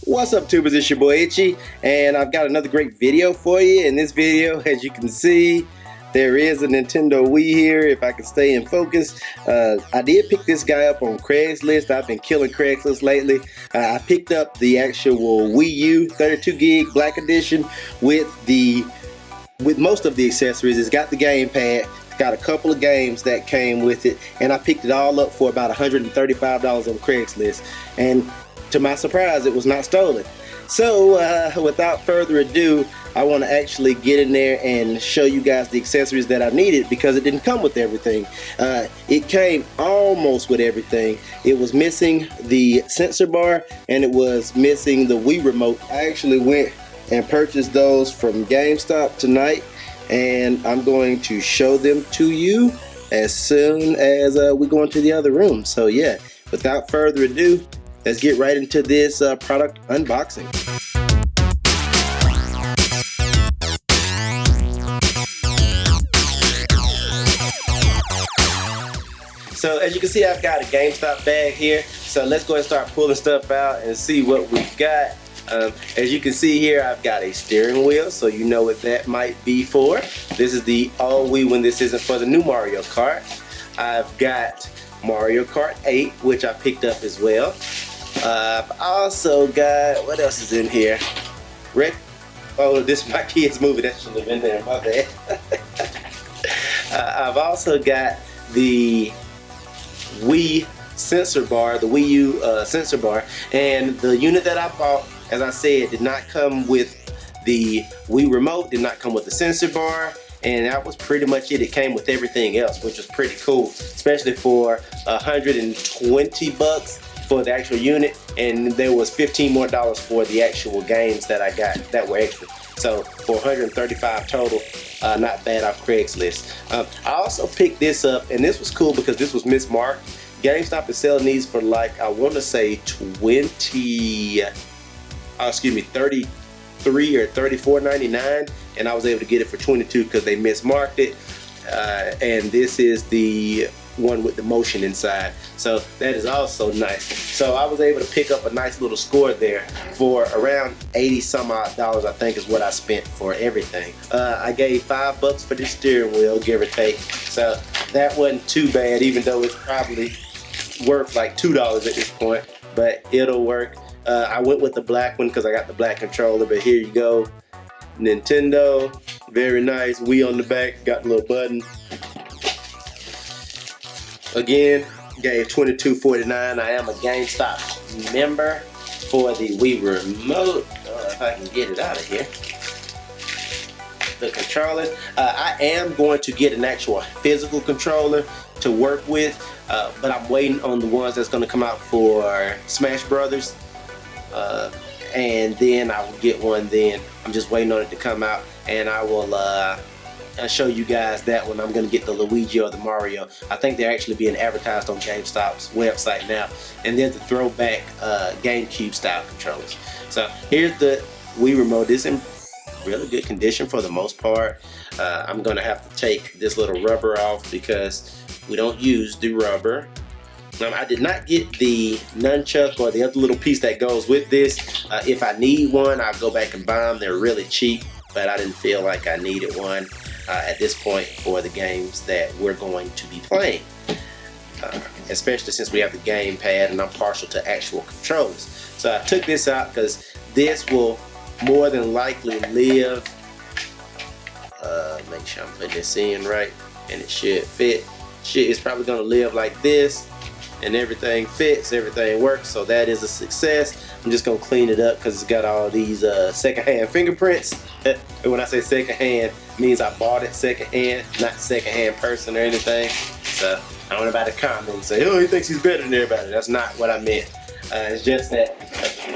What's up, tubers? It's your boy Ichi, and I've got another great video for you. In this video, as you can see, there is a Nintendo Wii here, if I can stay in focus. I did pick this guy up on Craigslist. I've been killing Craigslist lately. I picked up the actual Wii U 32 gig Black Edition with most of the accessories. It's got the gamepad, got a couple of games that came with it, and I picked it all up for about $135 on Craigslist. And to my surprise, it was not stolen. So without further ado, I want to actually get in there and show you guys the accessories that I needed, because it didn't come with everything. It came almost with everything. It was missing the sensor bar, and it was missing the Wii Remote. I actually went and purchased those from GameStop tonight, and I'm going to show them to you as soon as we go into the other room. So yeah, without further ado, let's get right into this product unboxing. So as you can see, I've got a GameStop bag here. So let's go ahead and start pulling stuff out and see what we've got. As you can see here, I've got a steering wheel, so you know what that might be for. This is the all Wii when this isn't for the new Mario Kart. I've got Mario Kart 8, which I picked up as well. I've also got, what else is in here? Oh, this is my kids' movie. That should have been there, my bad. I've also got the Wii Sensor Bar, the Wii U Sensor Bar, and the unit that I bought, as I said, did not come with the Wii Remote, did not come with the sensor bar, and that was pretty much it. It came with everything else, which was pretty cool, especially for $120 for the actual unit, and there was $15 more for the actual games that I got that were extra. So for $135 total, not bad off Craigslist. I also picked this up, and this was cool because this was mismarked. GameStop is selling these for like, I want to say 33 or $34.99, and I was able to get it for 22 because they mismarked it. And this is the one with the motion inside, so that is also nice. So I was able to pick up a nice little score there for around 80 some odd dollars, I think is what I spent for everything. I gave $5 for this steering wheel, give or take, so that wasn't too bad, even though it's probably worth like $2 at this point, but it'll work. I went with the black one because I got the black controller, but here you go, Nintendo, very nice. Wii on the back, got the little button. Again, gave $22.49. I am a GameStop member for the Wii Remote. If I can get it out of here. The controllers. I am going to get an actual physical controller to work with, but I'm waiting on the ones that's going to come out for Smash Brothers. And then I will get one then. I'm just waiting on it to come out, and I will I'll show you guys that one. I'm going to get the Luigi or the Mario. I think they're actually being advertised on GameStop's website now. And then the Throwback Gamecube style controllers. So here's the Wii Remote. It's in really good condition for the most part. I'm going to have to take this little rubber off because we don't use the rubber. I did not get the nunchuck or the other little piece that goes with this. If I need one, I'll go back and buy them. They're really cheap, but I didn't feel like I needed one at this point for the games that we're going to be playing. Especially since we have the gamepad and I'm partial to actual controls. So I took this out because this will more than likely live, make sure I'm putting this in right, and it should fit. It's probably going to live like this, and everything fits, everything works, so that is a success. I'm just gonna clean it up because it's got all these secondhand fingerprints. And when I say secondhand, it means I bought it secondhand, not secondhand person or anything. So I don't want anybody to comment and say, oh, he thinks he's better than everybody. That's not what I meant. It's just that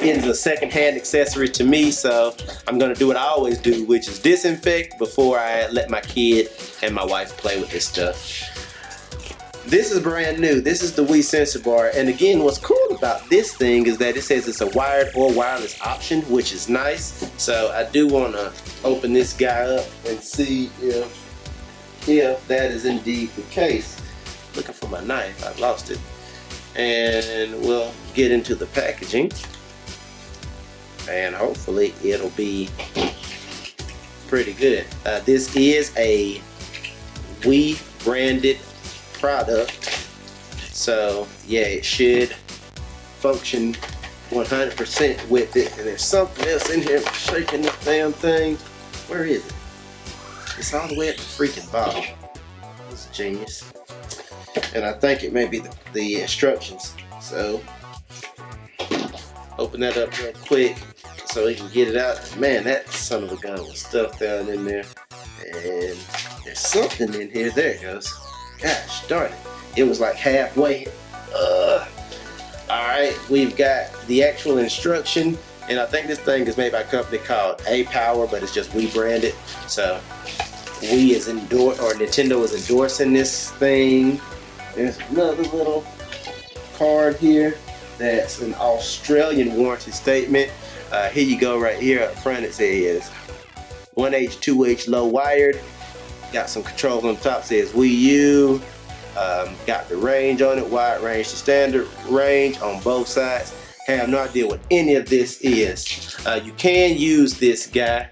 it's a secondhand accessory to me, so I'm gonna do what I always do, which is disinfect before I let my kid and my wife play with this stuff. This is brand new. This is the Wii Sensor Bar, and again, what's cool about this thing is that it says it's a wired or wireless option, which is nice. So I do want to open this guy up and see if that is indeed the case. Looking for my knife, I lost it. And we'll get into the packaging. and hopefully it'll be pretty good. This is a Wii branded product, so yeah, it should function 100% with it. And there's something else in here shaking this damn thing. Where is it? It's all the way at the freaking bottom. That's genius. And I think it may be the instructions. So open that up real quick so we can get it out. Man, that son of a gun was stuffed down in there. And there's something in here. There it goes. Gosh darn it. It was like halfway. Alright, we've got the actual instruction. And I think this thing is made by a company called A-Power, but it's just Wii branded. So Wii is Nintendo is endorsing this thing. There's another little card here that's an Australian warranty statement. Here you go, right here up front. It says 1H, 2H low wired. Got some controls on the top. Says Wii U. Got the range on it, wide range to standard range on both sides. Have no idea what any of this is. You can use this guy.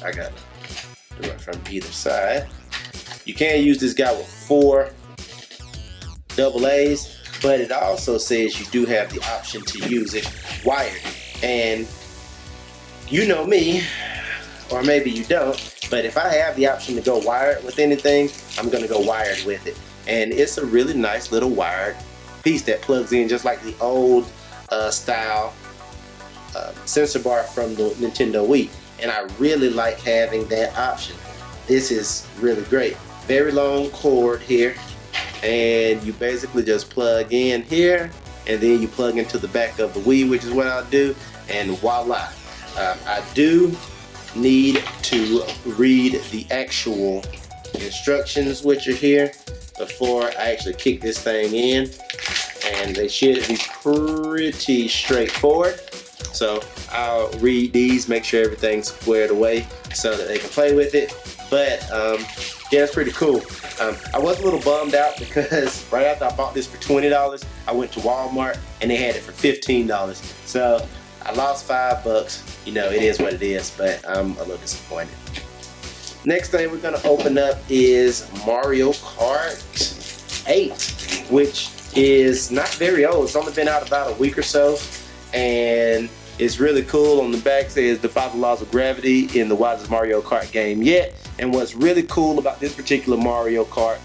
I got to do it from either side. You can use this guy with 4 AA's, but it also says you do have the option to use it wired. And you know me, or maybe you don't, but if I have the option to go wired with anything, I'm gonna go wired with it. And it's a really nice little wired piece that plugs in just like the old style sensor bar from the Nintendo Wii. And I really like having that option. This is really great. Very long cord here, and you basically just plug in here, and then you plug into the back of the Wii, which is what I'll do, and voila. I do need to read the actual instructions, which are here, before I actually kick this thing in, and they should be pretty straightforward. So I'll read these, make sure everything's squared away so that they can play with it. But yeah, it's pretty cool. I was a little bummed out because right after I bought this for $20, I went to Walmart and they had it for $15. So I lost $5. You know, it is what it is, but I'm a little disappointed. Next thing we're gonna open up is Mario Kart 8, which is not very old. It's only been out about a week or so, and it's really cool. On the back says defy the laws of gravity in the wildest Mario Kart game yet. And what's really cool about this particular Mario Kart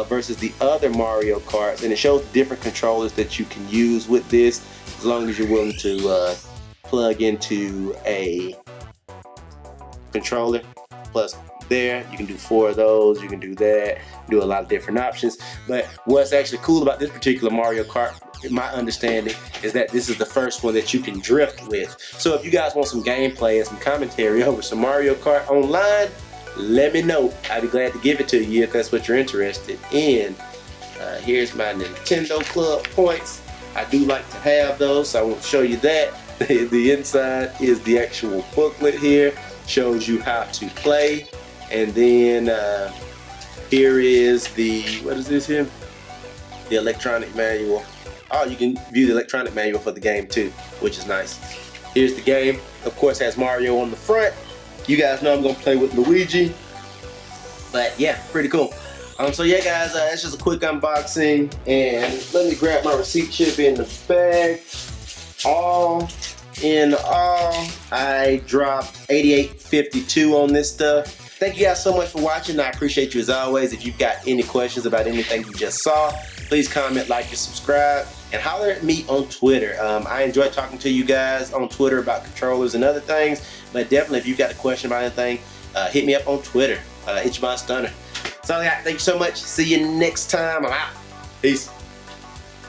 versus the other Mario Karts, and it shows the different controllers that you can use with this, as long as you're willing to plug into a controller. Plus there, you can do 4 of those, you can do that, do a lot of different options. But what's actually cool about this particular Mario Kart, in my understanding, is that this is the first one that you can drift with. So if you guys want some gameplay and some commentary over some Mario Kart online, let me know. I'd be glad to give it to you if that's what you're interested in. Here's my Nintendo Club points. I do like to have those, so I won't show you that. The inside is the actual booklet here. Shows you how to play. And then here is the, what is this here? The electronic manual. Oh, you can view the electronic manual for the game too, which is nice. Here's the game. Of course, has Mario on the front. You guys know I'm gonna play with Luigi. But yeah, pretty cool. So yeah, guys, that's just a quick unboxing. And let me grab my receipt chip in the bag. All in all, I dropped $88.52 on this stuff. Thank you guys so much for watching. I appreciate you as always. If you've got any questions about anything you just saw, please comment, like, and subscribe, and holler at me on Twitter. I enjoy talking to you guys on Twitter about controllers and other things, but definitely if you've got a question about anything, hit me up on Twitter, Ichi Stunner. That's all I got. Thank you so much. See you next time. I'm out. Peace.